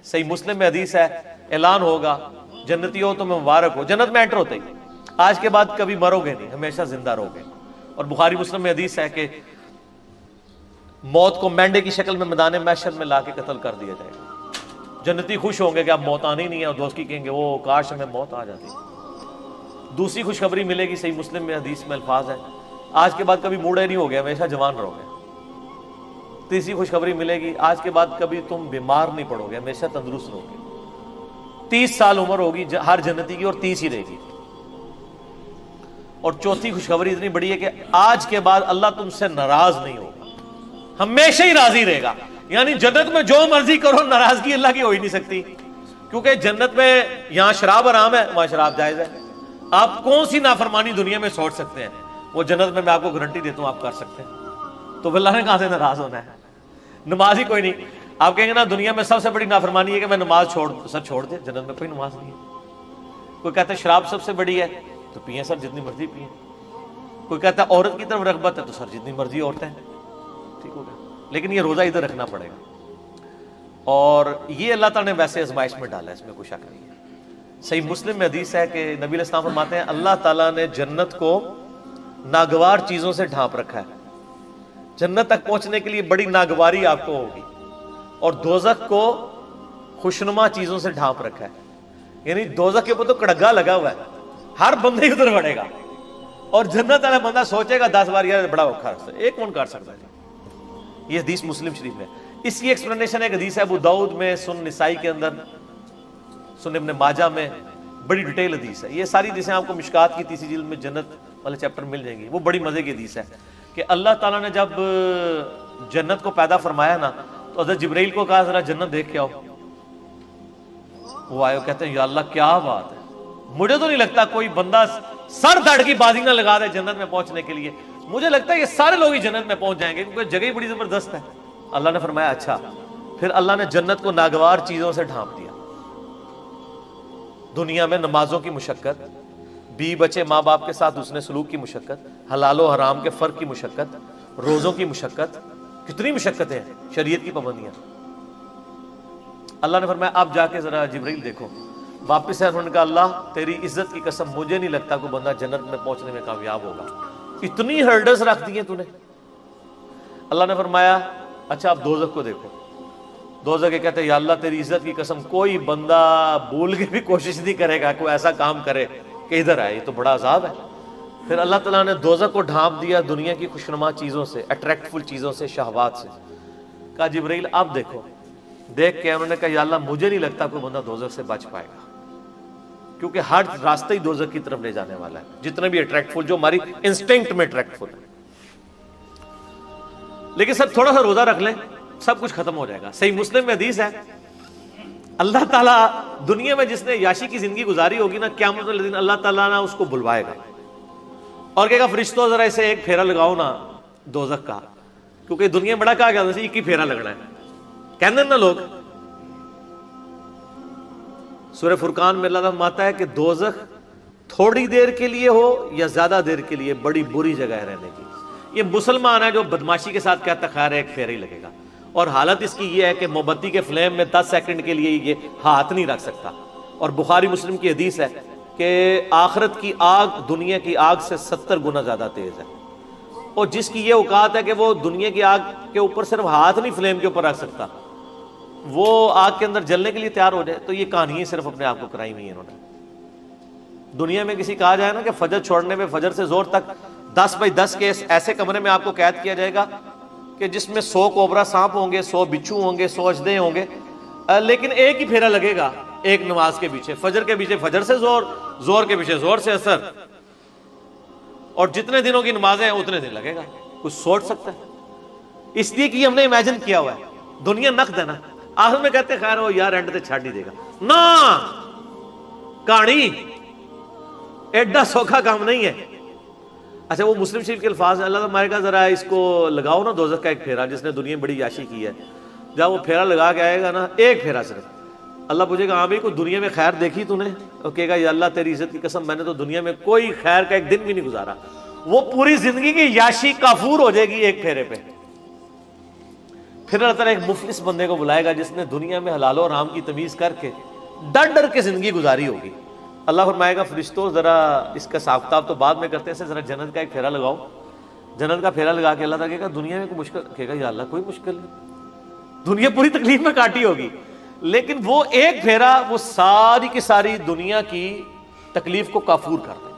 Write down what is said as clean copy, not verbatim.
صحیح مسلم میں حدیث ہے، اعلان ہوگا جنتی ہو تمہیں مبارک ہو، جنت میں انٹر ہوتے ہی آج کے بعد کبھی مرو گے نہیں، ہمیشہ زندہ رہو گے۔ اور بخاری مسلم میں حدیث ہے کہ موت کو مینڈے کی شکل میں میدان محشر میں لا کے قتل کر دیا جائے گا۔ جنتی خوش ہوں گے کہ اب موت آنی نہیں ہے، اور دوست کی کہیں گے وہ کاش ہمیں موت آ جاتی۔ دوسری خوشخبری ملے گی، صحیح مسلم میں حدیث میں الفاظ ہے، آج کے بعد کبھی بوڑھے نہیں ہوگے، ہمیشہ جوان رہو گے۔ تیسری خوشخبری ملے گی، آج کے بعد کبھی تم بیمار نہیں پڑو گے، ہمیشہ تندرست رہو گے۔ 30 سال عمر ہوگی ہر جنتی کی، اور 30 ہی رہے گی۔ اور چوتھی خوشخبری اتنی بڑی ہے کہ آج کے بعد اللہ تم سے ناراض نہیں ہوگا، ہمیشہ ہی راضی رہے گا۔ یعنی جنت میں جو مرضی کرو، ناراضگی اللہ کی ہو ہی نہیں سکتی، کیونکہ جنت میں یہاں شراب حرام ہے، وہاں شراب جائز ہے۔ آپ کون سی نافرمانی دنیا میں چھوڑ سکتے ہیں، وہ جنت میں آپ کو گارنٹی دیتا ہوں آپ کر سکتے ہیں۔ تو اللہ نے کہاں سے ناراض ہونا ہے؟ نماز ہی کوئی نہیں، آپ کہیں گے نا دنیا میں سب سے بڑی نافرمانی ہے کہ میں نماز چھوڑ دے، جنت میں کوئی نماز نہیں ہے۔ کوئی کہتا ہے شراب سب سے بڑی ہے، تو پئیں سر جتنی مرضی پئیں۔ کوئی کہتا ہے عورت کی طرف رغبت ہے، تو سر جتنی مرضی عورتیں، ٹھیک ہو گیا، لیکن یہ روزہ ادھر رکھنا پڑے گا۔ اور یہ اللہ تعالیٰ نے ویسے آزمائش میں ڈالا ہے، اس میں کوئی شک نہیں ہے۔ صحیح مسلم میں حدیث ہے کہ نبی علیہ السلام فرماتے ہیں اللہ تعالیٰ نے جنت کو ناگوار چیزوں سے ڈھانپ رکھا ہے، جنت تک پہنچنے کے لیے بڑی ناگواری آپ کو ہوگی، اور دوزخ کو خوشنما چیزوں سے ڈھانپ رکھا ہے۔ یعنی دوزخ کے اوپر تو کڑگا لگا ہوا ہے، ہر بندے ادھر بڑھے گا، اور جنت والا بندہ سوچے گا 10 بار یار بڑا اوکھا ہے، ایک کون کر سکتا ہے؟ یہ حدیث مسلم شریف میں، اس کی ایکسپلینیشن ایک حدیث ہے ابو داؤد میں، سنن نسائی کے اندر، سنن ابن ماجہ میں، بڑی ڈیٹیل حدیث ہے۔ یہ ساری حدیثیں آپ کو مشکات کی تیسری جلد میں جنت والے چیپٹر مل جائیں گی، وہ بڑی مزے کی حدیث ہے کہ اللہ تعالیٰ نے جب جنت کو پیدا فرمایا نا، تو حضرت جبرائیل کو کہا ذرا جنت دیکھ کے آؤ۔ وہ آئے، کہتے ہیں یا اللہ کیا بات ہے، مجھے تو نہیں لگتا کوئی بندہ سر دھڑ کی بازی نہ لگا دے جنت میں پہنچنے کے لیے، مجھے لگتا ہے یہ سارے لوگ ہی جنت میں پہنچ جائیں گے، کیونکہ جگہ ہی بڑی زبردست ہے۔ اللہ نے فرمایا اچھا، پھر اللہ نے جنت کو ناگوار چیزوں سے ڈھانپ دیا۔ دنیا میں نمازوں کی مشقت، بیوی بچے ماں باپ کے ساتھ حسن سلوک کی مشقت، حلال و حرام کے فرق کی مشقت، روزوں کی مشقت، کتنی مشقتیں ہیں، شریعت کی پابندیاں۔ اللہ نے فرمایا اب جا کے ذرا جبرائیل دیکھو، واپس ہے، انہوں نے کہا اللہ تیری عزت کی قسم مجھے نہیں لگتا کوئی بندہ جنت میں پہنچنے میں کامیاب ہوگا، اتنی ہرڈز رکھ دی ہیں تو نے۔ اللہ نے فرمایا اچھا اب دوزخ کو دیکھو۔ دوزخ کے کہتے ہیں یا اللہ تیری عزت کی قسم کوئی بندہ بھول کے بھی کوشش نہیں کرے گا کوئی ایسا کام کرے کہ ادھر آئے، یہ تو بڑا عذاب ہے۔ پھر اللہ تعالیٰ نے دوزخ کو ڈھانپ دیا دنیا کی خوشنما چیزوں سے، اٹریکٹفل چیزوں سے، شہوات سے۔ کہا جبرائیل اب دیکھو، دیکھ کے انہوں نے کہا یا اللہ مجھے نہیں لگتا کوئی بندہ دوزخ سے بچ پائے گا، کیونکہ ہر راستہ ہی دوزخ کی طرف لے جانے والا ہے، جتنے بھی اٹریکٹفل، جو ہماری انسٹنکٹ میں اٹریکٹفل ہے۔ لیکن سر تھوڑا سا روزہ رکھ لیں سب کچھ ختم ہو جائے گا۔ صحیح مسلم میں حدیث ہے اللہ تعالیٰ دنیا میں جس نے یاشی کی زندگی گزاری ہوگی نا، قیامت والے دن اللہ تعالیٰ نا اس کو بلوائے گا اور کہے گا فرشتوں ذرا اسے ایک پھیرا لگاؤ نا دوزخ کا، کیونکہ دنیا میں بڑا کہا گیا ایک ہی پھیرا لگنا ہے، کہتے ہیں نا لوگ۔ سورہ فرقان میں اللہ تعالیٰ فرماتا ہے کہ دوزخ تھوڑی دیر کے لیے ہو یا زیادہ دیر کے لیے بڑی بری جگہ ہے رہنے کی۔ یہ مسلمان ہے جو بدماشی کے ساتھ کہتا خیر ایک پھیرا ہی لگے گا، اور حالت اس کی یہ ہے کہ موم بتی کے فلیم میں 10 سیکنڈ کے لیے یہ ہاتھ نہیں رکھ سکتا۔ اور بخاری مسلم کی حدیث ہے کہ آخرت کی آگ دنیا کی آگ سے 70 گنا زیادہ تیز ہے، اور جس کی یہ اوقات ہے کہ وہ دنیا کی آگ کے اوپر صرف ہاتھ نہیں فلیم کے اوپر رکھ سکتا، وہ آگ کے اندر جلنے کے لیے تیار ہو جائے۔ تو یہ کہانی صرف اپنے آپ کو کرائی ہوئی ہے انہوں نے۔ دنیا میں کسی کہا جائے نا کہ فجر چھوڑنے میں فجر سے زور تک 10 بائی 10 کے ایسے کمرے میں آپ کو قید کیا جائے گا کہ جس میں 100 کوبرا سانپ ہوں گے، 100 بچھو ہوں گے، 100 اژدھے ہوں گے، لیکن ایک ہی پھیرا لگے گا ایک نماز کے پیچھے، فجر کے پیچھے فجر سے زور، زور کے پیچھے زور سے اثر، اور جتنے دنوں کی نمازیں ہیں اتنے دن لگے گا۔ کچھ سوچ سکتا ہے؟ اس لیے کہ ہم نے امیجن کیا ہوا ہے دنیا نقد ہے نا، آخر میں کہتے خیر ہو یار اینڈ تے چھڈ ہی دے گا نا، کہانی ایڈا سوکھا کام نہیں ہے۔ اچھا وہ مسلم شریف کے الفاظ ہیں، اللہ تعالیٰ کہا ذرا اس کو لگاؤ نا دوزخ کا ایک پھیرا، جس نے دنیا میں بڑی یاشی کی ہے، جب وہ پھیرا لگا کے آئے گا نا، ایک پھیرا صرف، اللہ پوچھے گا ہاں بھائی کوئی دنیا میں خیر دیکھی تو نے؟ اور کہے گا یا اللہ تیری عزت کی قسم میں نے تو دنیا میں کوئی خیر کا ایک دن بھی نہیں گزارا۔ وہ پوری زندگی کی یاشی کافور ہو جائے گی ایک پھیرے پہ۔ پھر اللہ تعالیٰ ایک مفلس بندے کو بلائے گا جس نے دنیا میں حلال و حرام کی تمیز کر کے ڈر ڈر کے زندگی گزاری ہوگی. اللہ فرمائے گا فرشتوں ذرا اس کا حساب کتاب تو بعد میں کرتے ہیں، ذرا جنت کا ایک پھیرا لگاؤ. جنت کا پھیرا لگا کے اللہ تعالیٰ کہے گا دنیا میں کوئی مشکل، کہے گا یا اللہ کوئی مشکل نہیں، دنیا پوری تکلیف میں کاٹی ہوگی، لیکن وہ ایک پھیرا وہ ساری کی ساری دنیا کی تکلیف کو کافور کرتا ہے.